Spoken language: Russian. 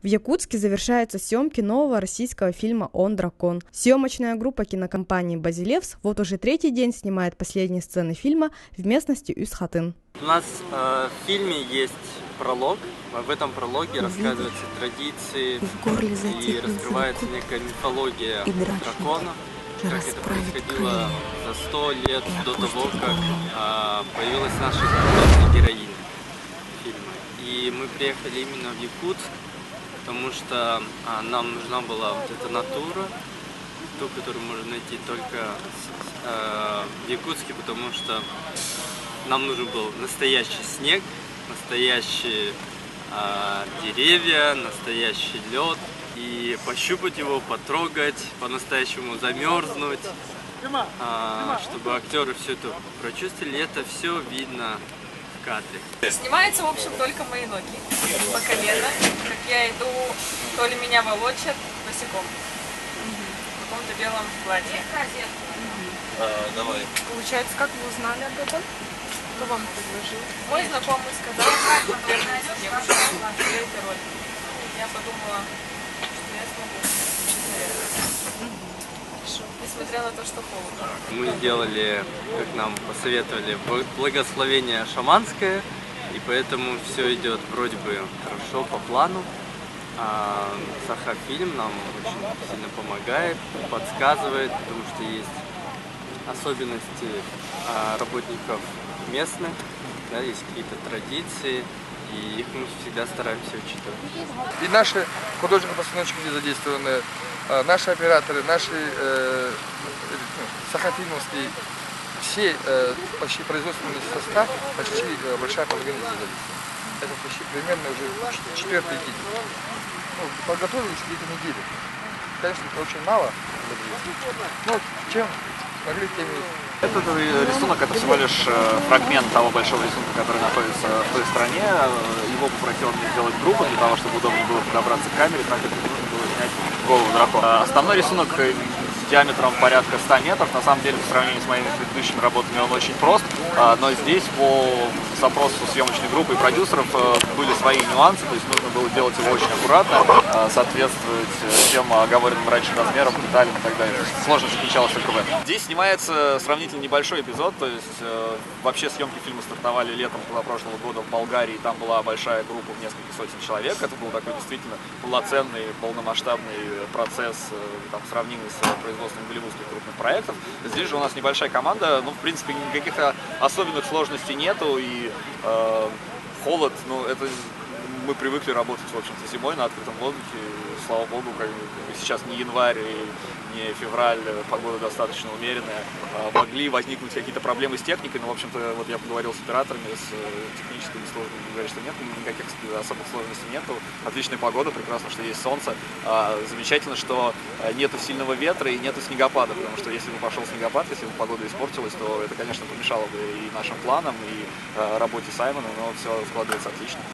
В Якутске завершаются съемки нового российского фильма «Он дракон». Съемочная группа кинокомпании «Базилевс» вот уже третий день снимает последние сцены фильма в местности Үс-Хатын. У нас в фильме есть пролог. В этом прологе рассказываются традиции и раскрывается некая мифология дракона, как это происходило за 100 лет до того, как появилась наша главная героиня фильма. И мы приехали именно в Якутск, потому что нам нужна была вот эта натура, ту, которую можно найти только в Якутске, потому что нам нужен был настоящий снег, настоящие деревья, настоящий лед. И пощупать его, потрогать, по-настоящему замерзнуть, чтобы актеры все это прочувствовали. Это все видно в кадре. Снимается, в общем, только мои ноги по колено. Как я иду, то ли меня волочат босиком в каком-то белом платье. Давай. Получается, как вы узнали об этом? Кто вам предложил? Мой знакомый сказал, что верная девушка для этой роли. Я подумала, что я смогу. Несмотря на то, что холодно. Мы сделали, как нам посоветовали, благословение шаманское, и поэтому все идет вроде бы хорошо по плану. Сахафильм нам очень сильно помогает, подсказывает, потому что есть особенности работников местных, да, есть какие-то традиции, и их мы всегда стараемся учитывать. И наши художники-постановщики задействованы, наши операторы, наши сахафильмовские, все почти производственный состав, почти большая половина задействована. Это почти примерно уже четвертый день. Подготовились где-то неделю. Конечно, это очень мало. Но чем могли, тем и... Этот рисунок — это всего лишь фрагмент того большого рисунка, который находится в той стране. Его попросил мне сделать группу для того, чтобы удобно было подобраться к камере, так как нужно было снять голову дракона. Основной рисунок диаметром порядка 100 метров. На самом деле, по сравнению с моими предыдущими работами, он очень прост. Но здесь по запросу съемочной группы и продюсеров были свои нюансы, то есть нужно было делать его очень аккуратно, соответствовать всем оговоренным раньше размерам, деталям и так далее. Сложность заключалась только в этом. Здесь снимается сравнительно небольшой эпизод, то есть вообще съемки фильма стартовали летом прошлого года в Болгарии, там была большая группа в несколько сотен человек. Это был такой действительно полноценный, полномасштабный процесс, там, сравнимый с производством голливудских крупных проектов. Здесь же у нас небольшая команда, ну, в принципе, никаких особенных сложностей нету, и холод, ну, это мы привыкли работать, в общем-то, зимой на открытом воздухе, слава богу, как сейчас не январь и не февраль, погода достаточно умеренная. Могли возникнуть какие-то проблемы с техникой, но, в общем-то, вот я поговорил с операторами, с техническими сложностями, говорят, что нет, никаких особых сложностей нету. Отличная погода, прекрасно, что есть солнце. Замечательно, что нету сильного ветра и нету снегопада, потому что если бы пошел снегопад, если бы погода испортилась, то это, конечно, помешало бы и нашим планам, и работе Саймона, но все складывается отлично.